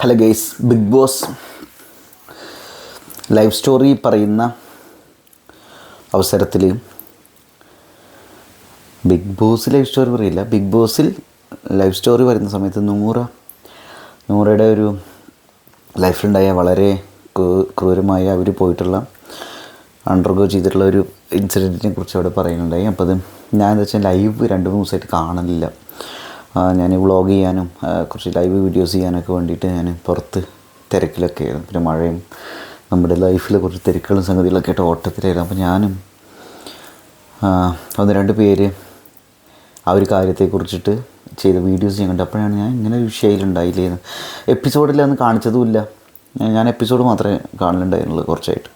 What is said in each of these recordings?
Hello guys, Bigg Boss life story പറയുന്ന അവസരത്തിൽ Bigg Boss life story പറയില്ല, Bigg ബോസിൽ ലൈഫ് സ്റ്റോറി പറയുന്ന സമയത്ത് നൂറയുടെ ഒരു ലൈഫിലുണ്ടായ വളരെ ക്രൂരമായ അവർ പോയിട്ടുള്ള അണ്ടർഗോ ചെയ്തിട്ടുള്ള ഒരു ഇൻസിഡൻറ്റിനെ കുറിച്ച് അവിടെ പറയുന്നുണ്ടായി. അപ്പോൾ അത് ഞാൻ എന്താ വെച്ചാൽ ലൈവ് 2-3 ദിവസമായിട്ട് കാണലില്ല. ഞാൻ വ്ളോഗ് ചെയ്യാനും കുറച്ച് ലൈവ് വീഡിയോസ് ചെയ്യാനൊക്കെ വേണ്ടിയിട്ട് ഞാൻ പുറത്ത് തിരക്കിലൊക്കെ ആയിരുന്നു. പിന്നെ മഴയും നമ്മുടെ ലൈഫിൽ കുറച്ച് തിരക്കുകളും സംഗതികളൊക്കെ ആയിട്ട് ഓട്ടത്തിലായിരുന്നു. അപ്പോൾ ഞാനും 1-2 പേര് ആ ഒരു കാര്യത്തെക്കുറിച്ചിട്ട് ചെയ്ത വീഡിയോസ് ഞാൻ കണ്ടു. അപ്പോഴാണ് ഞാൻ ഇങ്ങനെ ഒരു വിഷയമുണ്ടായില്ലേന്ന്. എപ്പിസോഡിലൊന്നും കാണിച്ചതുമില്ല, ഞാൻ എപ്പിസോഡ് മാത്രമേ കാണലുണ്ടായിരുന്നുള്ളൂ കുറച്ചായിട്ട്.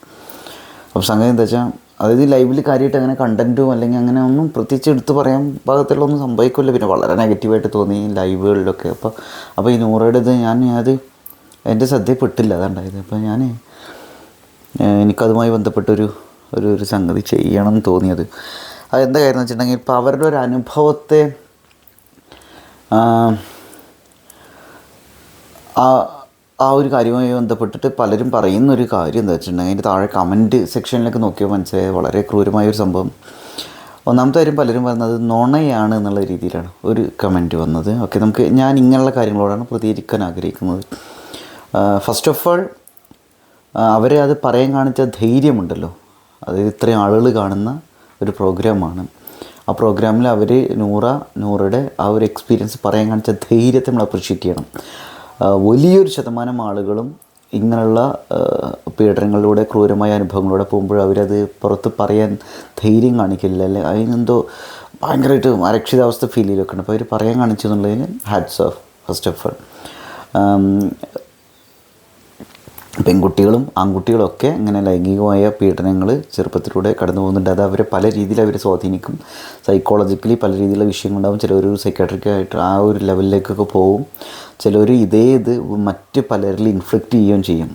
അപ്പോൾ സംഗതി എന്താ വെച്ചാൽ, അതായത് ലൈവിൽ കാര്യമായിട്ട് അങ്ങനെ കണ്ടൻറ്റും അല്ലെങ്കിൽ അങ്ങനെ ഒന്നും പ്രത്യേകിച്ച് എടുത്ത് പറയാൻ പാകത്തുള്ള ഒന്നും സംഭവിക്കില്ല. പിന്നെ വളരെ നെഗറ്റീവായിട്ട് തോന്നി ലൈവുകളിലൊക്കെ. അപ്പോൾ ഈ നൂറയുടേത് അത് എൻ്റെ ശ്രദ്ധയിൽപ്പെട്ടില്ല, അതുണ്ടായത്. അപ്പോൾ എനിക്കതുമായി ബന്ധപ്പെട്ടൊരു സംഗതി ചെയ്യണം എന്ന് തോന്നിയത്. അതെന്താ കാര്യം എന്ന് വെച്ചിട്ടുണ്ടെങ്കിൽ, ഇപ്പോൾ അവരുടെ ഒരു അനുഭവത്തെ ആ ഒരു കാര്യവുമായി ബന്ധപ്പെട്ടിട്ട് പലരും പറയുന്നൊരു കാര്യം എന്താ വെച്ചിട്ടുണ്ടെങ്കിൽ, അതിൻ്റെ താഴെ കമൻറ്റ് സെക്ഷനിലൊക്കെ നോക്കിയാൽ മനസ്സിലായ വളരെ ക്രൂരമായൊരു സംഭവം. ഒന്നാമത്തെ കാര്യം, പലരും പറയുന്നത് നുണയാണ് എന്നുള്ള രീതിയിലാണ് ഒരു കമൻറ്റ് വന്നത്. ഓക്കെ, ഞാൻ ഇങ്ങനെയുള്ള കാര്യങ്ങളോടാണ് പ്രതികരിക്കാൻ ആഗ്രഹിക്കുന്നത്. ഫസ്റ്റ് ഓഫ് ഓൾ, അവരെ അത് പറയാൻ കാണിച്ച ധൈര്യമുണ്ടല്ലോ, അത് ഇത്രയും ആളുകൾ കാണുന്ന ഒരു പ്രോഗ്രാമാണ്. ആ പ്രോഗ്രാമിൽ അവർ നൂറയുടെ ആ ഒരു എക്സ്പീരിയൻസ് പറയാൻ കാണിച്ച ധൈര്യത്തെ നമ്മൾ അപ്രിഷ്യേറ്റ് ചെയ്യണം. വലിയൊരു ശതമാനം ആളുകളും ഇങ്ങനെയുള്ള പീഡനങ്ങളിലൂടെ ക്രൂരമായ അനുഭവങ്ങളിലൂടെ പോകുമ്പോൾ അവരത് പുറത്ത് പറയാൻ ധൈര്യം കാണിക്കില്ല, അല്ലെ അതിനെന്തോ ഭയങ്കരമായിട്ട് അരക്ഷിതാവസ്ഥ ഫീൽ ചെയ്തൊക്കെ ഉണ്ട്. അപ്പോൾ അവർ പറയാൻ കാണിച്ചു എന്നുള്ളതിന് hats off first of all. പെൺകുട്ടികളും ആൺകുട്ടികളൊക്കെ ഇങ്ങനെ ലൈംഗികമായ പീഡനങ്ങൾ ചെറുപ്പത്തിലൂടെ കടന്നു പോകുന്നുണ്ട്. അത് അവരെ പല രീതിയിൽ അവരെ സ്വാധീനിക്കും. സൈക്കോളജിക്കലി പല രീതിയിലുള്ള വിഷയങ്ങളുണ്ടാകും. ചിലർ സൈക്കാട്രിക്കായിട്ട് ആ ഒരു ലെവലിലേക്കൊക്കെ പോകും. ചിലർ ഇത് മറ്റ് പലരിൽ ഇൻഫ്ലിക്റ്റ് ചെയ്യുകയും ചെയ്യും.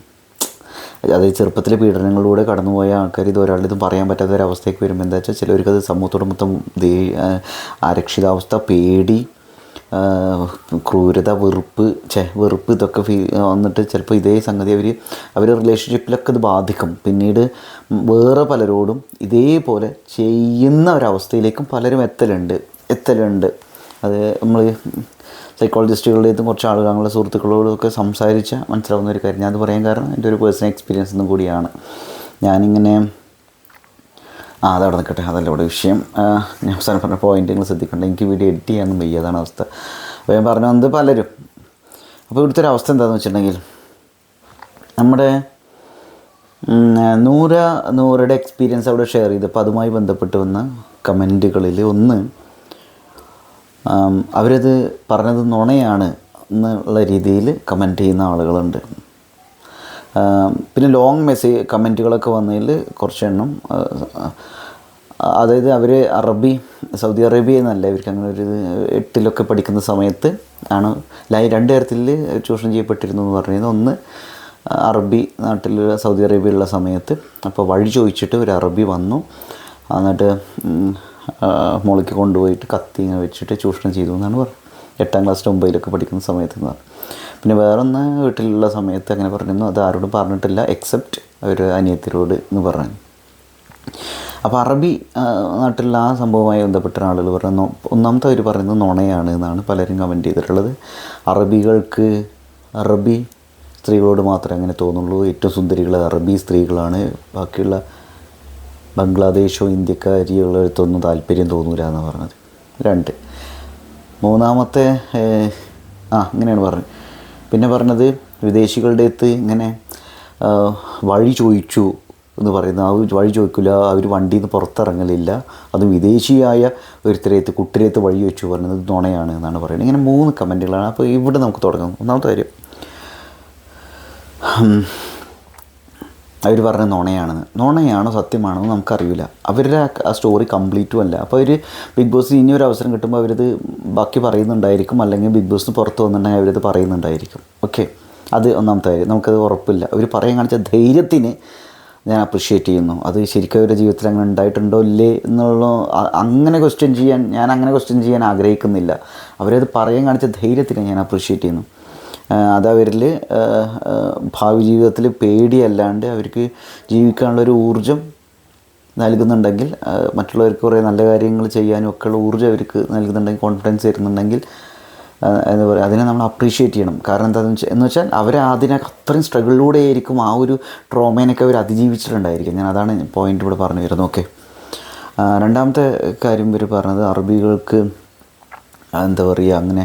അതായത് ചെറുപ്പത്തിലെ പീഡനങ്ങളിലൂടെ കടന്നുപോയ ആൾക്കാർ ഇത് ഒരാളുടെ ഇതും പറയാൻ പറ്റാത്ത ഒരവസ്ഥയ്ക്ക് വരുമ്പോൾ എന്താ വെച്ചാൽ, ചിലവർക്കത് സമൂഹത്തോട് മൊത്തം അരക്ഷിതാവസ്ഥ, പേടി, ക്രൂരത, വെറുപ്പ് ഇതൊക്കെ വന്നിട്ട് ചിലപ്പോൾ ഇതേ സംഗതി അവർ റിലേഷൻഷിപ്പിലൊക്കെ ഇത് ബാധിക്കും. പിന്നീട് വേറെ പലരോടും ഇതേപോലെ ചെയ്യുന്ന ഒരവസ്ഥയിലേക്കും പലരും എത്തലുണ്ട്. അത് നമ്മൾ സൈക്കോളജിസ്റ്റുകളുടേതും കുറച്ച് ആളുകൾ ഞങ്ങളുടെ സുഹൃത്തുക്കളോടൊക്കെ സംസാരിച്ചാൽ മനസ്സിലാവുന്ന ഒരു കാര്യം. ഞാനത് പറയാൻ കാരണം എൻ്റെ ഒരു പേഴ്സണൽ എക്സ്പീരിയൻസ് ഒന്നും കൂടിയാണ്. ഞാനിങ്ങനെ അതവിടെ നിൽക്കട്ടെ, അതല്ല ഇവിടെ വിഷയം. ഞാൻ അവസാനം പറഞ്ഞ പോയിൻ്റ് നിങ്ങൾ ശ്രദ്ധിക്കേണ്ട. എനിക്ക് വീഡിയോ എഡിറ്റ് ചെയ്യാനൊന്നും വയ്യ, അതാണ് അവസ്ഥ. അപ്പോൾ ഞാൻ പറഞ്ഞു വന്നത് പലരും. അപ്പോൾ ഇവിടുത്തെ ഒരു അവസ്ഥ എന്താണെന്ന് വെച്ചിട്ടുണ്ടെങ്കിൽ, നമ്മുടെ നൂറയുടെ എക്സ്പീരിയൻസ് അവിടെ ഷെയർ ചെയ്തപ്പോൾ അതുമായി ബന്ധപ്പെട്ട് വന്ന കമൻറ്റുകളിൽ ഒന്ന്, അവരത് പറഞ്ഞത് നുണയാണ് എന്നുള്ള രീതിയിൽ കമൻറ്റ് ചെയ്യുന്ന ആളുകളുണ്ട്. പിന്നെ ലോങ് കമൻറ്റുകളൊക്കെ വന്നതിൽ കുറച്ചെണ്ണം, അതായത് അവർ സൗദി അറേബ്യ എന്നല്ല, ഇവർക്ക് അങ്ങനെ ഒരു 8ൽ പഠിക്കുന്ന സമയത്ത് ആണ് 2 തരത്തിൽ ചൂഷണം ചെയ്യപ്പെട്ടിരുന്നു എന്ന് പറഞ്ഞത്. ഒന്ന്, അറബി നാട്ടിൽ സൗദി അറേബ്യയിലുള്ള സമയത്ത് അപ്പോൾ വഴി ചോദിച്ചിട്ട് ഒരു അറബി വന്നു, എന്നിട്ട് മുകളിലേക്ക് കൊണ്ടുപോയിട്ട് കത്തി ഇങ്ങനെ വെച്ചിട്ട് ചൂഷണം ചെയ്തു എന്നാണ് പറഞ്ഞത്. 8ാം ക്ലാസ് 9ൽ പഠിക്കുന്ന സമയത്ത് എന്ന് പറഞ്ഞു. പിന്നെ വേറൊന്ന്, വീട്ടിലുള്ള സമയത്ത് അങ്ങനെ പറഞ്ഞിരുന്നു. അത് ആരോടും പറഞ്ഞിട്ടില്ല എക്സെപ്റ്റ് ഒരു അനിയത്തിയോട് എന്ന് പറഞ്ഞു. അപ്പോൾ അറബി നാട്ടിലുള്ള ആ സംഭവവുമായി ബന്ധപ്പെട്ട ആളുകൾ പറയുന്നു, ഒന്നാമത്തെ അവർ പറയുന്നത് നുണയാണ് എന്നാണ് പലരും കമൻറ്റ് ചെയ്തിട്ടുള്ളത്. അറബി സ്ത്രീകളോട് മാത്രമേ അങ്ങനെ തോന്നുള്ളൂ, ഏറ്റവും സുന്ദരികൾ അറബി സ്ത്രീകളാണ്, ബാക്കിയുള്ള ബംഗ്ലാദേശോ ഇന്ത്യക്കാരികളൊന്നും താല്പര്യം തോന്നൂല എന്നാണ് പറഞ്ഞത്. 2, മൂന്നാമത്തെ ഇങ്ങനെയാണ് പറഞ്ഞത്. പിന്നെ പറഞ്ഞത്, വിദേശികളുടെ അടുത്ത് ഇങ്ങനെ വഴി ചോദിച്ചു എന്ന് പറയുന്നത്, ആ വഴി ചോദിക്കില്ല, അവർ വണ്ടിയിൽ നിന്ന് പുറത്തിറങ്ങലില്ല, അതും വിദേശിയായ ഒരുത്തരേത്ത് കുട്ടിരേത്ത് വഴി ചോദിച്ചു പറയുന്നത് നുണയാണ് എന്നാണ് പറയുന്നത്. ഇങ്ങനെ 3 കമൻറ്റുകളാണ്. അപ്പോൾ ഇവിടെ നമുക്ക് തുടങ്ങാം. ഒന്നാമത്തെ കാര്യം, അവർ പറഞ്ഞത് നുണയാണോ സത്യമാണോ നമുക്കറിയില്ല. അവരുടെ ആ സ്റ്റോറി കംപ്ലീറ്റും അല്ല. അപ്പോൾ അവർ ബിഗ് ബോസ് ഇനി ഒരു അവസരം കിട്ടുമ്പോൾ അവരത് ബാക്കി പറയുന്നുണ്ടായിരിക്കും, അല്ലെങ്കിൽ ബിഗ് ബോസിന് പുറത്ത് വന്നിട്ടുണ്ടെങ്കിൽ അവരത് പറയുന്നുണ്ടായിരിക്കും. ഓക്കെ, അത് ഒന്നാമത്തെ കാര്യം. നമുക്കത് ഉറപ്പില്ല. അവർ പറയാൻ കാണിച്ച ധൈര്യത്തിന് ഞാൻ അപ്രിഷ്യേറ്റ് ചെയ്യുന്നു. അത് ശരിക്കും അവരുടെ ജീവിതത്തിൽ അങ്ങനെ ഉണ്ടായിട്ടുണ്ടോ ഇല്ലേ എന്നുള്ള അങ്ങനെ ക്വസ്റ്റ്യൻ ചെയ്യാൻ ആഗ്രഹിക്കുന്നില്ല. അവരത് പറയാൻ കാണിച്ച ധൈര്യത്തിന് ഞാൻ അപ്രിഷ്യേറ്റ് ചെയ്യുന്നു. അതവരിൽ ഭാവി ജീവിതത്തിൽ പേടിയല്ലാണ്ട് അവർക്ക് ജീവിക്കാനുള്ളൊരു ഊർജം നൽകുന്നുണ്ടെങ്കിൽ, മറ്റുള്ളവർക്ക് കുറേ നല്ല കാര്യങ്ങൾ ചെയ്യാനും ഒക്കെയുള്ള ഊർജ്ജം അവർക്ക് നൽകുന്നുണ്ടെങ്കിൽ, കോൺഫിഡൻസ് തരുന്നുണ്ടെങ്കിൽ എന്താ പറയുക, അതിനെ നമ്മൾ അപ്രീഷിയേറ്റ് ചെയ്യണം. കാരണം എന്താണെന്ന് വെച്ചാൽ അവർ അതിനെ അത്രയും സ്ട്രഗിളിലൂടെ ആയിരിക്കും ആ ഒരു ട്രോമേനൊക്കെ അവർ അതിജീവിച്ചിട്ടുണ്ടായിരിക്കും. ഞാൻ അതാണ് പോയിൻ്റ് ഇവിടെ പറഞ്ഞു വരുന്നത്. ഓക്കെ, രണ്ടാമത്തെ കാര്യം ഇവർ പറഞ്ഞത് അറബികൾക്ക് എന്താ പറയുക, അങ്ങനെ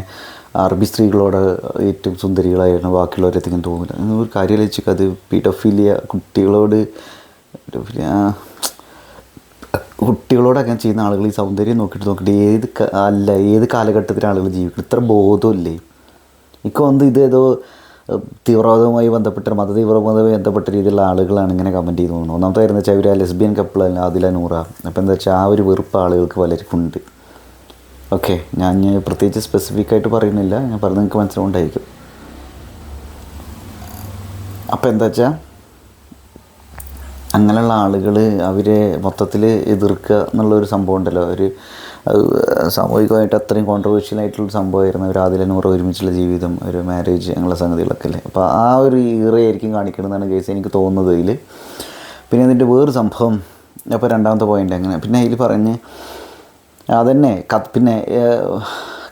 അറബി സ്ത്രീകളോട് ഏറ്റവും സുന്ദരികളായിരുന്നു ബാക്കിയുള്ളവരെത്തിക്കാൻ തോന്നില്ല. ഒരു കാര്യം വെച്ചാൽ അത് പീഡോഫീലിയ, കുട്ടികളോടൊക്കെ ചെയ്യുന്ന ആളുകൾ ഈ സൗന്ദര്യം നോക്കിയിട്ട് ഏത് കാലഘട്ടത്തിൽ ആളുകൾ ജീവിക്കണം, ഇത്ര ബോധമില്ലേ? എനിക്ക് വന്ന് ഇതേതോ തീവ്രവാദവുമായി ബന്ധപ്പെട്ട മതതീവ്രവാദവുമായി ബന്ധപ്പെട്ട രീതിയിലുള്ള ആളുകളാണ് ഇങ്ങനെ കമൻറ്റ് ചെയ്ത് തോന്നുന്നു. ഒന്നാമത്തെ കാര്യം എന്ന് വെച്ചാൽ അവർ ലെസ്ബിയൻ കപ്പിളല്ല, ആദില നൂറ. അപ്പോൾ എന്താ വെച്ചാൽ ആ ഒരു വെറുപ്പ് ആളുകൾക്ക് പലർക്കും ഉണ്ട്. ഓക്കെ, ഞാൻ പ്രത്യേകിച്ച് സ്പെസിഫിക് ആയിട്ട് പറയുന്നില്ല, ഞാൻ പറഞ്ഞത് നിങ്ങൾക്ക് മനസ്സിലാവുണ്ടായിരിക്കും. അപ്പോൾ എന്താ വെച്ചാൽ അങ്ങനെയുള്ള ആളുകൾ അവരെ മൊത്തത്തിൽ എതിർക്കുക എന്നുള്ളൊരു സംഭവം ഉണ്ടല്ലോ. ഒരു സാമൂഹികമായിട്ട് അത്രയും കോൺട്രവേഴ്ഷ്യൽ ആയിട്ടുള്ള സംഭവമായിരുന്നു ഒരു ആദില നൂറ ഒരുമിച്ചുള്ള ജീവിതം, ഒരു മാരേജ്, അങ്ങനെയുള്ള സംഗതികളൊക്കെ അല്ലേ. അപ്പോൾ ആ ഒരു ഈറയായിരിക്കും കാണിക്കണമെന്നാണ് കേസ് എനിക്ക് തോന്നുന്നത് ഇതിൽ. പിന്നെ അതിൻ്റെ വേറൊരു സംഭവം, അപ്പോൾ രണ്ടാമത്തെ പോയിൻ്റ് അങ്ങനെ. പിന്നെ അതിൽ പറഞ്ഞ് അതന്നെ പിന്നെ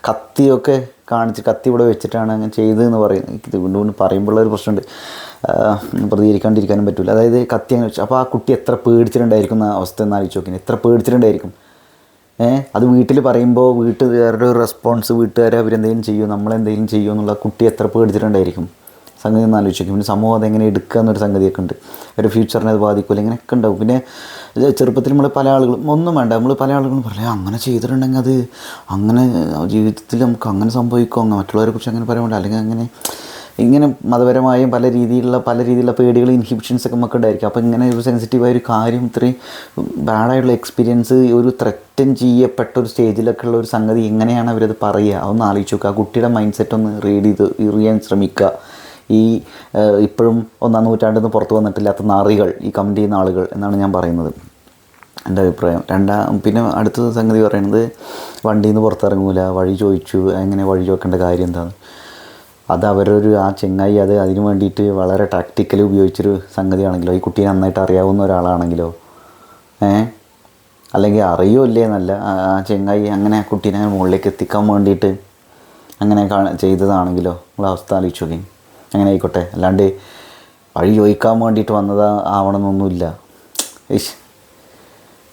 കത്തിയൊക്കെ കാണിച്ച് കത്തി ഇവിടെ വെച്ചിട്ടാണ് അങ്ങനെ ചെയ്തതെന്ന് പറയുന്നത്. ഇത് വീണ്ടും പറയുമ്പോഴുള്ളൊരു പ്രശ്നമുണ്ട്, പ്രതികരിക്കാണ്ടിരിക്കാനും പറ്റില്ല. അതായത് കത്തി അങ്ങനെ വെച്ചു. അപ്പോൾ ആ കുട്ടി എത്ര പേടിച്ചിട്ടുണ്ടായിരിക്കും എന്ന അവസ്ഥ എന്ന് ആലോചിച്ച് നോക്കി, എത്ര പേടിച്ചിട്ടുണ്ടായിരിക്കും. അത് വീട്ടിൽ പറയുമ്പോൾ വീട്ടുകാരുടെ ഒരു റെസ്പോൺസ്, വീട്ടുകാരെ അവരെന്തെങ്കിലും ചെയ്യുമോ, നമ്മളെന്തെങ്കിലും ചെയ്യുമോ എന്നുള്ള കുട്ടി എത്ര പേടിച്ചിട്ടുണ്ടായിരിക്കും. സംഗതി ഒന്ന് ആലോചിച്ച് നോക്കും. പിന്നെ സമൂഹം അതെങ്ങനെ എടുക്കുക എന്നൊരു സംഗതിയൊക്കെ ഉണ്ട്. ഒരു ഫ്യൂച്ചറിനെ അത് ബാധിക്കില്ല, ഇങ്ങനെയൊക്കെ ഉണ്ടാവും. പിന്നെ ചെറുപ്പത്തിൽ നമ്മൾ പല ആളുകളും ഒന്നും വേണ്ട, നമ്മൾ പല ആളുകളും പറയാം അങ്ങനെ ചെയ്തിട്ടുണ്ടെങ്കിൽ അത് അങ്ങനെ ജീവിതത്തിൽ നമുക്ക് അങ്ങനെ സംഭവിക്കും, അങ്ങനെ മറ്റുള്ളവരെ കുറിച്ച് അങ്ങനെ പറയാൻ വേണ്ട, അല്ലെങ്കിൽ അങ്ങനെ ഇങ്ങനെ മതപരമായും പല രീതിയിലുള്ള പേടികൾ, ഇൻഹിബിഷൻസൊക്കെ നമുക്ക് ഉണ്ടായിരിക്കും. അപ്പോൾ ഇങ്ങനെ ഒരു സെൻസിറ്റീവായ ഒരു കാര്യം, ഇത്രയും ബാഡായിട്ടുള്ള എക്സ്പീരിയൻസ്, ഒരു ത്രെറ്റൻ ചെയ്യപ്പെട്ട ഒരു സ്റ്റേജിലൊക്കെ ഉള്ള ഒരു സംഗതി എങ്ങനെയാണ് അവരത് പറയുക, അതൊന്ന് ആലോചിച്ച് നോക്കുക. ആ കുട്ടിയുടെ മൈൻഡ് സെറ്റ് ഒന്ന് അറിയാൻ ശ്രമിക്കുക. ഈ ഇപ്പോഴും 1-ാം നൂറ്റാണ്ടിൽ നിന്ന് പുറത്ത് വന്നിട്ടില്ലാത്ത നാറികൾ, ഈ കമൻറ്റ് ചെയ്യുന്ന ആളുകൾ എന്നാണ് ഞാൻ പറയുന്നത്, എൻ്റെ അഭിപ്രായം. പിന്നെ അടുത്ത സംഗതി പറയുന്നത്, വണ്ടിയിൽ നിന്ന് പുറത്തിറങ്ങൂല, വഴി ചോദിച്ചു, എങ്ങനെ വഴി ചോദിക്കേണ്ട കാര്യം എന്താണ്, അത് അവരൊരു ആ ചെങ്ങായി അതിന് വേണ്ടിയിട്ട് വളരെ ടാക്റ്റിക്കലി ഉപയോഗിച്ചൊരു സംഗതിയാണെങ്കിലോ, ഈ കുട്ടീനെ നന്നായിട്ട് അറിയാവുന്ന ഒരാളാണെങ്കിലോ, അല്ലെങ്കിൽ അറിയോ ഇല്ലേ എന്നല്ല, ആ ചെങ്ങായി അങ്ങനെ ആ കുട്ടീനെ മുകളിലേക്ക് എത്തിക്കാൻ വേണ്ടിയിട്ട് അങ്ങനെ ചെയ്തതാണെങ്കിലോ, ഉള്ള അവസ്ഥ ആലോചിച്ച് നോക്കി. അങ്ങനെ ആയിക്കോട്ടെ, അല്ലാണ്ട് വഴി ചോദിക്കാൻ വേണ്ടിയിട്ട് ആവണമെന്നൊന്നുമില്ല.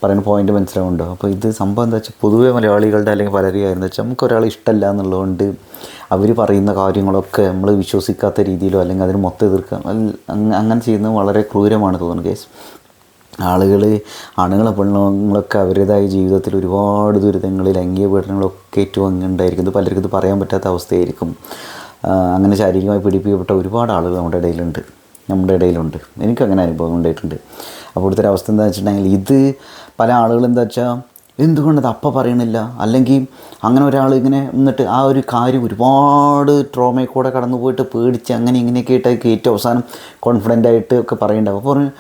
പറയുന്ന പോയിൻ്റ് മനസ്സിലാവുന്നുണ്ടോ? അപ്പോൾ ഇത് സംഭവം എന്താ വെച്ചാൽ, പൊതുവെ മലയാളികളുടെ അല്ലെങ്കിൽ പലരും ആയിരുന്നു വെച്ചാൽ, നമുക്കൊരാൾ ഇഷ്ടമല്ല എന്നുള്ളതുകൊണ്ട് അവർ പറയുന്ന കാര്യങ്ങളൊക്കെ നമ്മൾ വിശ്വസിക്കാത്ത രീതിയിലോ അല്ലെങ്കിൽ അതിന് മൊത്തം എതിർക്കുക, അങ്ങനെ ചെയ്യുന്നത് വളരെ ക്രൂരമാണ് തോന്നുന്നു കേസ്. ആണുങ്ങളെ പെണ്ണുങ്ങളൊക്കെ അവരുടേതായ ജീവിതത്തിൽ ഒരുപാട് ദുരിതങ്ങളിൽ, ലൈംഗിക പീഡനങ്ങളൊക്കെ ഏറ്റവും ഉണ്ടായിരിക്കും. ഇത് പലർക്കും ഇത് പറയാൻ പറ്റാത്ത അവസ്ഥയായിരിക്കും. അങ്ങനെ ശാരീരികമായി പീഡിപ്പിക്കപ്പെട്ട ഒരുപാട് ആളുകൾ നമ്മുടെ ഇടയിലുണ്ട്. എനിക്കങ്ങനെ അനുഭവം ഉണ്ടായിട്ടുണ്ട്. അപ്പോൾ ഇവിടുത്തെ ഒരു അവസ്ഥ എന്താ വെച്ചിട്ടുണ്ടെങ്കിൽ, ഇത് പല ആളുകളും എന്താ വെച്ചാൽ എന്തുകൊണ്ടത് അപ്പം പറയണില്ല, അല്ലെങ്കിൽ അങ്ങനെ ഒരാൾ ഇങ്ങനെ എന്നിട്ട് ആ ഒരു കാര്യം ഒരുപാട് ട്രോമയിൽ കൂടെ കടന്നു പോയിട്ട് പേടിച്ച് അങ്ങനെ ഇങ്ങനെയൊക്കെ ആയിട്ട് ഏറ്റവും അവസാനം കോൺഫിഡൻ്റ് ആയിട്ട് ഒക്കെ പറയണ്ടാവും. അപ്പോൾ പറഞ്ഞു,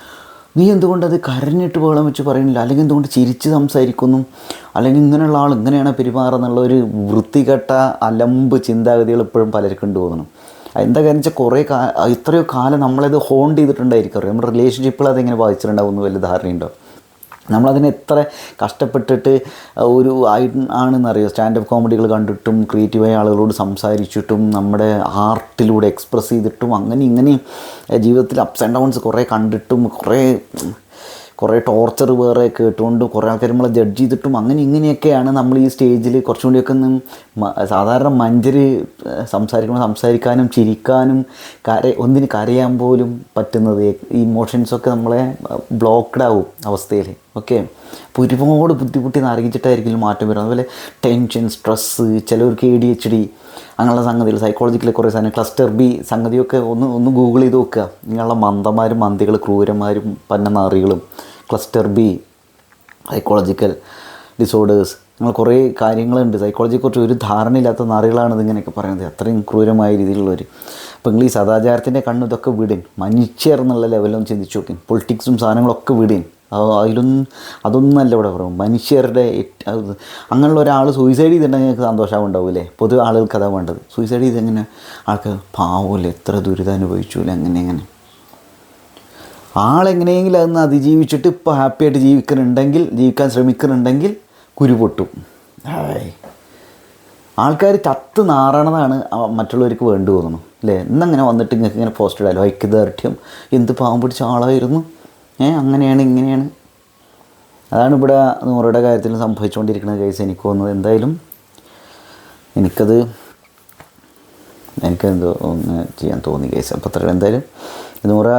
നീ എന്തുകൊണ്ടത് കരഞ്ഞിട്ട് ബഹളം വെച്ച് പറയണില്ല, അല്ലെങ്കിൽ എന്തുകൊണ്ട് ചിരിച്ച് സംസാരിക്കുന്നു, അല്ലെങ്കിൽ ഇങ്ങനെയുള്ള ആൾ ഇങ്ങനെയാണ് പെരുമാറുന്നുള്ള ഒരു വൃത്തികെട്ട അലമ്പ് ചിന്താഗതികൾ ഇപ്പോഴും പലർക്കും തോന്നണം. എന്താ കാര്യം വെച്ചാൽ ഇത്രയോ കാലം നമ്മളത് ഹോണ്ട് ചെയ്തിട്ടുണ്ടായിരിക്കും. നമ്മുടെ റിലേഷൻഷിപ്പിൽ അതെങ്ങനെ ബാധിച്ചിട്ടുണ്ടാവും എന്ന് വലിയ ധാരണയുണ്ടോ? നമ്മളതിനെ എത്ര കഷ്ടപ്പെട്ടിട്ട് ആണെന്നറിയോ, സ്റ്റാൻഡപ്പ് കോമഡികൾ കണ്ടിട്ടും ക്രിയേറ്റീവായ ആളുകളോട് സംസാരിച്ചിട്ടും നമ്മുടെ ആർട്ടിലൂടെ എക്സ്പ്രസ് ചെയ്തിട്ടും അങ്ങനെ ഇങ്ങനെ ജീവിതത്തിൽ അപ്സ് ആൻഡ് ഡൗൺസ് കുറേ കണ്ടിട്ടും കുറേ ടോർച്ചർ വേറെ കേട്ടുകൊണ്ടും കുറേ ആൾക്കാർ നമ്മളെ ജഡ്ജ് ചെയ്തിട്ടും അങ്ങനെ ഇങ്ങനെയൊക്കെയാണ് നമ്മൾ ഈ സ്റ്റേജിൽ കുറച്ചും കൂടിയൊക്കെ സാധാരണ മഞ്ചര് സംസാരിക്കാനും ചിരിക്കാനും ഒന്നിന് കരയാൻ പോലും പറ്റുന്നത്. ഈ ഇമോഷൻസൊക്കെ നമ്മളെ ബ്ലോക്ക്ഡ് ആവും അവസ്ഥയിൽ. ഓക്കെ, അപ്പോൾ ഒരുപാട് ബുദ്ധിമുട്ടി നരകിച്ചിട്ടായിരിക്കും മാറ്റം വരും. അതുപോലെ ടെൻഷൻ, സ്ട്രെസ്സ്, ചിലവർക്ക് ADHD അങ്ങനെയുള്ള സംഗതികൾ, സൈക്കോളജിക്കൽ കുറേ സാധനം, ക്ലസ്റ്റർ ബി സംഗതിയൊക്കെ ഒന്ന് ഗൂഗിൾ ചെയ്ത് നോക്കുക. ഇങ്ങനെയുള്ള മന്ദന്മാരും മന്തികൾ, ക്രൂരന്മാരും പന്നനാറികളും, ക്ലസ്റ്റർ ബി, സൈക്കോളജിക്കൽ ഡിസോർഡേഴ്സ്, അങ്ങനെ കുറേ കാര്യങ്ങളുണ്ട്. സൈക്കോളജിയെക്കുറിച്ച് ഒരു ധാരണയില്ലാത്ത നാറികളാണ് ഇതിങ്ങനെയൊക്കെ പറയുന്നത്, അത്രയും ക്രൂരമായ രീതിയിലുള്ളവർ. അപ്പോൾ നിങ്ങൾ ഈ സദാചാരത്തിൻ്റെ കണ്ണ് ഇതൊക്കെ വിടേൻ, മനുഷ്യർ എന്നുള്ള ലെവലൊന്നും ചിന്തിച്ച് നോക്കി, പൊളിറ്റിക്സും സാധനങ്ങളൊക്കെ വിടേൻ. അതൊന്നല്ല ഇവിടെ പറയും. മനുഷ്യരുടെ അങ്ങനെയുള്ള ഒരാൾ സൂയിസൈഡ് ചെയ്തിട്ടുണ്ടെങ്കിൽ ഞങ്ങൾക്ക് സന്തോഷമാവും ഉണ്ടാവില്ലേ? പൊതുവെ ആളുകൾക്ക് അതാണ് വേണ്ടത്. സൂയിസൈഡ് ചെയ്തെങ്ങനെ ആൾക്ക് പാവമില്ല, എത്ര ദുരിതം അനുഭവിച്ചില്ല, അങ്ങനെ ആളെങ്ങനെയെങ്കിലും അതൊന്ന് അതിജീവിച്ചിട്ട് ഇപ്പോൾ ഹാപ്പി ആയിട്ട് ജീവിക്കാൻ ശ്രമിക്കുന്നുണ്ടെങ്കിൽ കുരു പൊട്ടും. ആൾക്കാർ ചത്ത് നാറണതാണ് മറ്റുള്ളവർക്ക് വേണ്ടി തോന്നുന്നു അല്ലേ? ഇന്നങ്ങനെ വന്നിട്ട് ഇങ്ങനെ ഇങ്ങനെ പോസ്റ്റ് ഇടാലോ, ഐക്യദാർഢ്യം, എന്ത് പാവം പിടിച്ച ആളായിരുന്നു, അങ്ങനെയാണ് ഇങ്ങനെയാണ്. അതാണ് ഇവിടെ നൂറുടെ കാര്യത്തിൽ സംഭവിച്ചുകൊണ്ടിരിക്കുന്ന കേസ്. എനിക്ക് തോന്നുന്നത് എന്തായാലും എനിക്കെന്തോ ഒന്ന് ചെയ്യാൻ തോന്നി കേസ്. അപ്പോൾ അത്ര എന്തായാലും നൂറ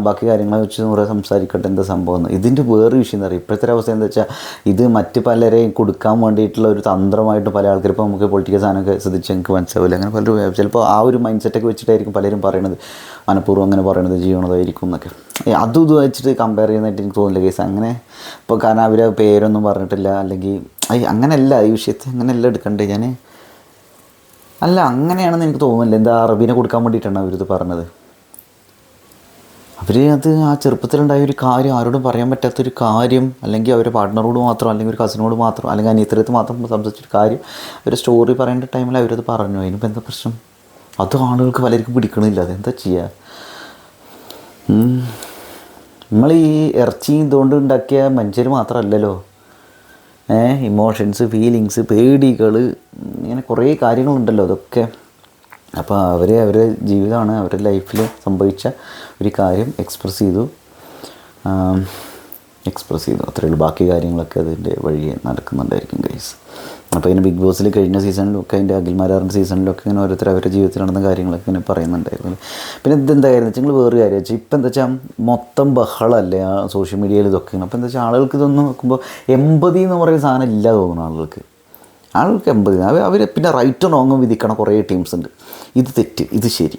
ബാക്കി കാര്യങ്ങളെ വെച്ച് നൂറ സംസാരിക്കട്ടെ എന്താ സംഭവം എന്ന്. ഇതിൻ്റെ വേറൊരു വിഷയം എന്താ പറയുക, ഇപ്പോഴത്തെ അവസ്ഥ എന്താ വെച്ചാൽ ഇത് മറ്റ് പലരെയും കൊടുക്കാൻ വേണ്ടിയിട്ടുള്ള ഒരു തന്ത്രമായിട്ട് പല ആൾക്കാർ, ഇപ്പോൾ നമുക്ക് പൊളിറ്റിക്കൽ സാധനമൊക്കെ ശ്രദ്ധിച്ച് എനിക്ക് മനസ്സിലാവില്ല, അങ്ങനെ പലരും ചിലപ്പോൾ ആ ഒരു മൈൻഡ് സെറ്റൊക്കെ വെച്ചിട്ടായിരിക്കും പലരും പറയണത്, മനഃപൂർവ്വം അങ്ങനെ പറയണത് ചെയ്യണതായിരിക്കും എന്നൊക്കെ. അതും ഇത് വെച്ചിട്ട് കമ്പയർ ചെയ്യുന്നതായിട്ട് എനിക്ക് തോന്നില്ല കേസ്. അങ്ങനെ ഇപ്പോൾ കാരണം അവർ പേരൊന്നും പറഞ്ഞിട്ടില്ല, അല്ലെങ്കിൽ അങ്ങനെയല്ല ഈ വിഷയത്തെ അങ്ങനെയല്ല എടുക്കണ്ടേ ഞാൻ. അല്ല അങ്ങനെയാണെന്ന് എനിക്ക് തോന്നുന്നില്ല. എന്താ അറബീനെ കൊടുക്കാൻ വേണ്ടിയിട്ടാണ് അവരിത് പറഞ്ഞത്. അത് ആ ചെറുപ്പത്തിലുണ്ടായ ഒരു കാര്യം, ആരോടും പറയാൻ പറ്റാത്തൊരു കാര്യം, അല്ലെങ്കിൽ അവരുടെ പാർട്ട്ണറോട് മാത്രം, അല്ലെങ്കിൽ ഒരു കസിനോട് മാത്രം, അല്ലെങ്കിൽ അനിയത്തിനടുത്ത് മാത്രം സംസാരിച്ചൊരു കാര്യം ഒരു സ്റ്റോറി പറയേണ്ട ടൈമിൽ അവരത് പറഞ്ഞു. അതിനിപ്പോൾ എന്താ പ്രശ്നം? അത് ആളുകൾക്ക് പലർക്കും പിടിക്കണില്ല. അതെന്താ ചെയ്യുക? നമ്മൾ ഈ ഇറച്ചി ഇതുകൊണ്ട് ഉണ്ടാക്കിയ മനുഷ്യർ മാത്രമല്ലല്ലോ, ഇമോഷൻസ്, ഫീലിങ്സ്, പേടികൾ, ഇങ്ങനെ കുറേ കാര്യങ്ങളുണ്ടല്ലോ അതൊക്കെ. അപ്പോൾ അവരുടെ ജീവിതമാണ്, അവരുടെ ലൈഫിൽ സംഭവിച്ച ഒരു കാര്യം എക്സ്പ്രസ് ചെയ്തു അത്രയേ ഉള്ളൂ. ബാക്കി കാര്യങ്ങളൊക്കെ അതിൻ്റെ വഴിയെ നടക്കുന്നുണ്ടായിരിക്കും ഗൈസ്. അപ്പോൾ ഇങ്ങനെ ബിഗ് ബോസിൽ കഴിഞ്ഞ സീസണിലൊക്കെ, അതിൻ്റെ അഖിൽമാരാറിൻ്റെ സീസണിലൊക്കെ ഇങ്ങനെ ഓരോരുത്തർ അവരുടെ ജീവിതത്തിൽ നടന്ന കാര്യങ്ങളൊക്കെ ഇങ്ങനെ പറയുന്നുണ്ടായിരുന്നു. പിന്നെ ഇതെന്തായിരുന്നു വെച്ചാൽ നിങ്ങൾ വേറൊരു കാര്യം വെച്ചാൽ ഇപ്പം എന്താ വെച്ചാൽ മൊത്തം ബഹളമല്ലേ ആ സോഷ്യൽ മീഡിയയിൽ ഇതൊക്കെ. അപ്പോൾ എന്താ വെച്ചാൽ ആളുകൾക്ക് ഇതൊന്നും നോക്കുമ്പോൾ എമ്പതി എന്ന് പറയുന്ന സാധനം ഇല്ല തോന്നുന്നു ആളുകൾക്ക് എമ്പതി. അവർ പിന്നെ റൈറ്റും റോങ്ങും വിധിക്കണ കുറേ ടീംസ് ഉണ്ട്. ഇത് തെറ്റ്, ഇത് ശരി,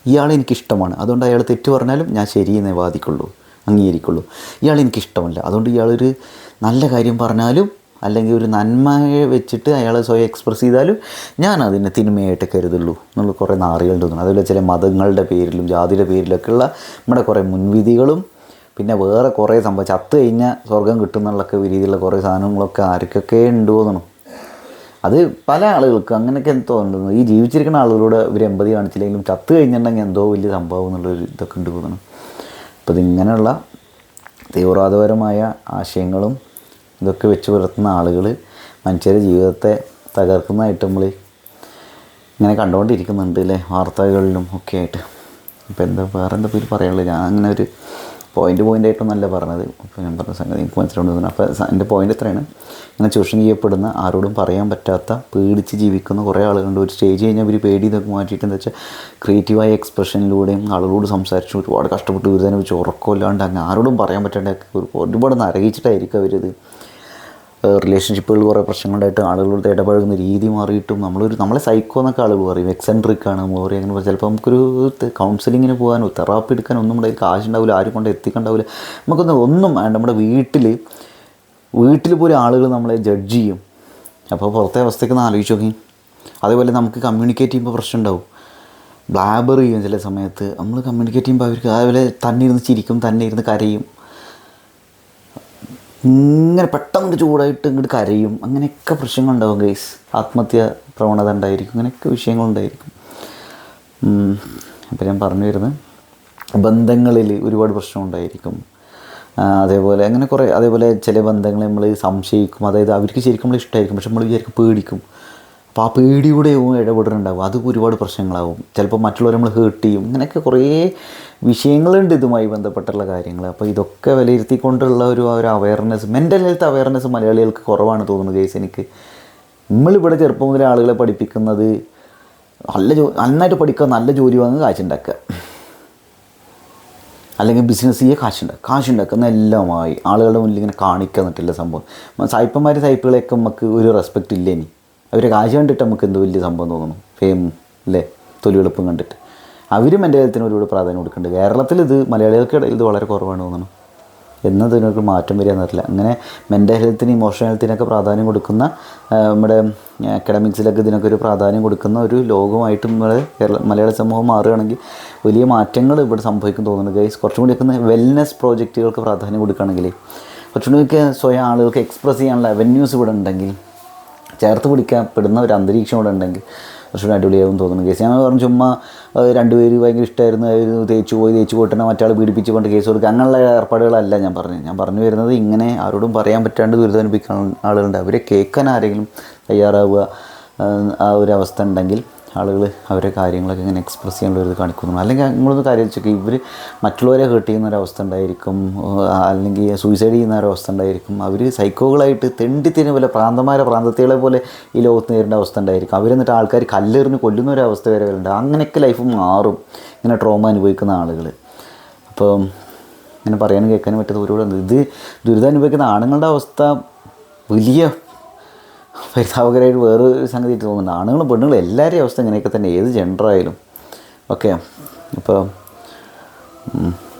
ഇയാൾ എനിക്കിഷ്ടമാണ് അതുകൊണ്ട് അയാൾ തെറ്റ് പറഞ്ഞാലും ഞാൻ ശരിയെന്നേ വാദിക്കുള്ളൂ, അംഗീകരിക്കുള്ളൂ. ഇയാൾ എനിക്കിഷ്ടമല്ല അതുകൊണ്ട് ഇയാളൊരു നല്ല കാര്യം പറഞ്ഞാലും അല്ലെങ്കിൽ ഒരു നന്മയെ വെച്ചിട്ട് അയാൾ സ്വയം എക്സ്പ്രസ് ചെയ്താലും ഞാൻ അതിനെ തിന്മയായിട്ട് കരുതുള്ളൂ എന്നുള്ള കുറേ നാറികളുണ്ട് തോന്നുന്നു. അതുപോലെ ചില മതങ്ങളുടെ പേരിലും ജാതിയുടെ പേരിലൊക്കെയുള്ള നമ്മുടെ കുറേ മുൻവിധികളും, പിന്നെ വേറെ കുറേ സംഭവം ചത്ത് കഴിഞ്ഞാൽ സ്വർഗം കിട്ടുന്നുള്ളൊക്കെ രീതിയിലുള്ള കുറേ സാധനങ്ങളൊക്കെ ആർക്കൊക്കെ ഉണ്ട് തോന്നണം. അത് പല ആളുകൾക്ക് അങ്ങനെയൊക്കെ തോന്നുന്നു. ഈ ജീവിച്ചിരിക്കുന്ന ആളുകളോട് ഇവർ എമ്പതി കാണിച്ചില്ലെങ്കിലും ചത്ത് കഴിഞ്ഞിട്ടുണ്ടെങ്കിൽ എന്തോ വലിയ സംഭവം എന്നുള്ളൊരു ഇതൊക്കെ ഉണ്ട് തോന്നണം. അപ്പോൾ ഇതിങ്ങനെയുള്ള തീവ്രവാദപരമായ ആശയങ്ങളും ഇതൊക്കെ വെച്ച് പുലർത്തുന്ന ആളുകൾ മനുഷ്യരുടെ ജീവിതത്തെ തകർക്കുന്നതായിട്ട് നമ്മൾ ഇങ്ങനെ കണ്ടുകൊണ്ടിരിക്കുന്നുണ്ട് അല്ലേ, വാർത്തകളിലും ഒക്കെ ആയിട്ട്. അപ്പോൾ വേറെ എന്താ പേര് പറയാനുള്ളത്? ഞാൻ അങ്ങനെ ഒരു പോയിൻ്റായിട്ടൊന്നല്ല പറഞ്ഞത്. അപ്പോൾ ഞാൻ പറഞ്ഞ സംഗതി എനിക്ക് മനസ്സിലാവുന്നത്. അപ്പോൾ എൻ്റെ പോയിൻ്റ് എത്രയാണ്, ഇങ്ങനെ ചൂഷണം ചെയ്യപ്പെടുന്ന, ആരോടും പറയാൻ പറ്റാത്ത, പേടിച്ച് ജീവിക്കുന്ന കുറേ ആളുകളുണ്ട്. ഒരു സ്റ്റേജ് കഴിഞ്ഞാൽ അവർ പേടി ഇതൊക്കെ മാറ്റിയിട്ട് എന്താ വെച്ചാൽ ക്രിയേറ്റീവായ എക്സ്പ്രഷനിലൂടെയും ആളുകളോട് സംസാരിച്ചു ഒരുപാട് കഷ്ടപ്പെട്ട് വിരുദ്ധനെ വെച്ച് ഉറക്കമില്ലാണ്ട് അങ്ങനെ ആരോടും പറയാൻ പറ്റാണ്ട് ഒരുപാട് നരകിച്ചിട്ടായിരിക്കും അവരിത്. റിലേഷൻഷിപ്പുകൾ കുറേ പ്രശ്നങ്ങളുണ്ടായിട്ട് ആളുകളോട് ഇടപഴകുന്ന രീതി മാറിയിട്ടും നമ്മളെ സൈക്കോ എന്നൊക്കെ ആളുകൾ പറയും, എക്സെൻട്രിക്കാണ് മോറി അങ്ങനെ. ചിലപ്പോൾ നമുക്കൊരു കൗൺസിലിങ്ങിന് പോകാനോ തെറാപ്പി എടുക്കാനോ ഒന്നും നമ്മുടെ കാശുണ്ടാവില്ല, ആരും കൊണ്ട് എത്തിക്കണ്ടാവില്ല. ഒന്നും നമ്മുടെ വീട്ടിൽ പോലും ആളുകൾ നമ്മളെ ജഡ്ജ് ചെയ്യും. അപ്പോൾ പുറത്തെ അവസ്ഥയ്ക്ക് ഒന്ന് ആലോചിച്ച് നോക്കി. അതേപോലെ നമുക്ക് കമ്മ്യൂണിക്കേറ്റ് ചെയ്യുമ്പോൾ പ്രശ്നം ഉണ്ടാവും, ബ്ലാബർ ചെയ്യും ചില സമയത്ത്. നമ്മൾ കമ്മ്യൂണിക്കേറ്റ് ചെയ്യുമ്പോൾ അവർക്ക് അതേപോലെ തന്നെ ഇരുന്ന് ചിരിക്കും, തന്നെ ഇരുന്ന് കരയും, ഇങ്ങനെ പെട്ടെന്ന് ചൂടായിട്ട് ഇങ്ങോട്ട് കരയും. അങ്ങനെയൊക്കെ പ്രശ്നങ്ങളുണ്ടാവും ഗൈസ്. ആത്മഹത്യ പ്രവണത ഉണ്ടായിരിക്കും, അങ്ങനെയൊക്കെ വിഷയങ്ങളുണ്ടായിരിക്കും. അപ്പോൾ ഞാൻ പറഞ്ഞു വരുന്നത് ബന്ധങ്ങളിൽ ഒരുപാട് പ്രശ്നമുണ്ടായിരിക്കും. അതേപോലെ അങ്ങനെ കുറേ, അതേപോലെ ചില ബന്ധങ്ങളെ നമ്മൾ സംശയിക്കും. അതായത് അവർക്ക് ശരിക്കും നമ്മൾ ഇഷ്ടമായിരിക്കും, പക്ഷെ നമ്മൾ വിചാരിക്കും പേടിക്കും. അപ്പോൾ ആ പേടിയുടെ ഇടപെടുന്നുണ്ടാവും, അത് ഒരുപാട് പ്രശ്നങ്ങളാവും. ചിലപ്പോൾ മറ്റുള്ളവരെ നമ്മൾ ഹേർട്ട് ചെയ്യും. ഇങ്ങനെയൊക്കെ കുറേ വിഷയങ്ങളുണ്ട് ഇതുമായി ബന്ധപ്പെട്ടുള്ള കാര്യങ്ങൾ. അപ്പോൾ ഇതൊക്കെ വിലയിരുത്തിക്കൊണ്ടുള്ള ഒരു അവയർനെസ്, മെൻ്റൽ ഹെൽത്ത് അവയർനെസ് മലയാളികൾക്ക് കുറവാണ് തോന്നുന്നത് കേസ് എനിക്ക്. നമ്മളിവിടെ ചെറുപ്പം മുതലേ ആളുകളെ പഠിപ്പിക്കുന്നത് നന്നായിട്ട് പഠിക്കുക, നല്ല ജോലി വാങ്ങുക, കാശുണ്ടാക്കുക, അല്ലെങ്കിൽ ബിസിനസ് ചെയ്യുക, കാശുണ്ടാക്കുന്ന എല്ലാമായി ആളുകളുടെ മുന്നിൽ ഇങ്ങനെ കാണിക്കുക എന്നിട്ടില്ല സംഭവം. സായിപ്പുകളെയൊക്കെ നമുക്ക് ഒരു റെസ്പെക്റ്റ് ഇല്ല. ഇനി അവരെ കാശ് കണ്ടിട്ട് നമുക്ക് എന്ത് വലിയ സംഭവം തോന്നുന്നു, ഫെയിം അല്ലേ, തൊലിവെളുപ്പും കണ്ടിട്ട്. അവരും എൻ്റെ ഹെൽത്തിന് ഒരുപാട് പ്രാധാന്യം കൊടുക്കുന്നുണ്ട്. കേരളത്തിൽ മലയാളികൾക്കിടയിൽ ഇത് വളരെ കുറവാണ് തോന്നുന്നു. എന്നതിനൊക്കെ മാറ്റം വരിക എന്നറിയില്ല. അങ്ങനെ മെൻ്റൽ ഹെൽത്തിന്, ഇമോഷണൽ ഹെൽത്തിനൊക്കെ പ്രാധാന്യം കൊടുക്കുന്ന, നമ്മുടെ അക്കാഡമിക്സിലൊക്കെ ഇതിനൊക്കെ ഒരു പ്രാധാന്യം കൊടുക്കുന്ന ഒരു ലോകമായിട്ട് മലയാള സമൂഹം മാറുകയാണെങ്കിൽ വലിയ മാറ്റങ്ങൾ ഇവിടെ സംഭവിക്കും തോന്നുന്നു ഗൈസ്. കുറച്ചും കൂടിയൊക്കെ വെൽനെസ് പ്രോജക്റ്റുകൾക്ക് പ്രാധാന്യം കൊടുക്കുകയാണെങ്കിൽ, കുറച്ചും കൂടിയൊക്കെ സ്വയം ആളുകൾക്ക് എക്സ്പ്രസ് ചെയ്യാനുള്ള അവന്യൂസ് ഇവിടെ ഉണ്ടെങ്കിൽ, ചേർത്ത് പിടിക്കപ്പെടുന്ന ഒരു അന്തരീക്ഷം ഇവിടെ ഉണ്ടെങ്കിൽ കുറച്ചുകൂടി അടിപൊളിയാവും തോന്നുന്നു കേസ്. ഞാൻ പറഞ്ഞു ചുമ്മാ രണ്ടുപേര് ഭയങ്കര ഇഷ്ടമായിരുന്നു, തേച്ച് പോയിട്ട് തന്നെ മറ്റാൾ പീഡിപ്പിച്ച് കൊണ്ട് കേസ് കൊടുക്കുക, അങ്ങനെയുള്ള ഏർപ്പാടുകളല്ല ഞാൻ പറഞ്ഞു വരുന്നത്. ഇങ്ങനെ ആരോടും പറയാൻ പറ്റാണ്ട് ദുരിതമനുഭവിക്കുന്ന ആളുകളുണ്ട്, അവരെ കേൾക്കാൻ ആരെങ്കിലും തയ്യാറാവുക, ആ ഒരു അവസ്ഥ ഉണ്ടെങ്കിൽ ആളുകൾ അവരെ കാര്യങ്ങളൊക്കെ ഇങ്ങനെ എക്സ്പ്രസ് ചെയ്യാനുള്ള ഒരു ഇത് കാണിക്കുന്നു. അല്ലെങ്കിൽ നിങ്ങളൊന്ന് കാര്യം വെച്ചൊക്കെ ഇവർ മറ്റുള്ളവരെ ഹേർട്ട് ചെയ്യുന്ന ഒരവസ്ഥ ഉണ്ടായിരിക്കും, അല്ലെങ്കിൽ സൂയിസൈഡ് ചെയ്യുന്ന ഒരവസ്ഥ ഉണ്ടായിരിക്കും. അവർ സൈക്കോകളായിട്ട് തെണ്ടിത്തിന് പോലെ പ്രാന്തത്തികളെ പോലെ ഈ ലോകത്ത് നേരിടേണ്ട അവസ്ഥ ഉണ്ടായിരിക്കും. അവരെന്നിട്ട് ആൾക്കാർ കല്ലെറിഞ്ഞ് കൊല്ലുന്ന ഒരു അവസ്ഥ വരെ വരുന്നുണ്ട്. അങ്ങനെയൊക്കെ ലൈഫ് മാറും ഇങ്ങനെ ട്രോമ അനുഭവിക്കുന്ന ആളുകൾ. അപ്പോൾ ഇങ്ങനെ പറയാനും കേൾക്കാനും പറ്റാത്ത ഒരുപാട് ഇത് ദുരിതം അനുഭവിക്കുന്ന ആണുങ്ങളുടെ അവസ്ഥ വലിയ പരിതാപകരമായിട്ട് വേറൊരു സംഗതി തോന്നുന്നുണ്ട്. ആണുങ്ങളും പെണ്ണുങ്ങളും എല്ലാവരുടെയും അവസ്ഥ ഇങ്ങനെയൊക്കെ തന്നെ, ഏത് ജെൻഡറായാലും. ഓക്കെ, അപ്പോൾ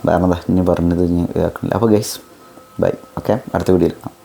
വേറെ എന്താ ഇനി പറഞ്ഞത് ഇനി കേൾക്കണില്ല. അപ്പോൾ ഗൈസ് ബൈ. ഓക്കെ, അടുത്ത വീഡിയോയിൽ കാണാം.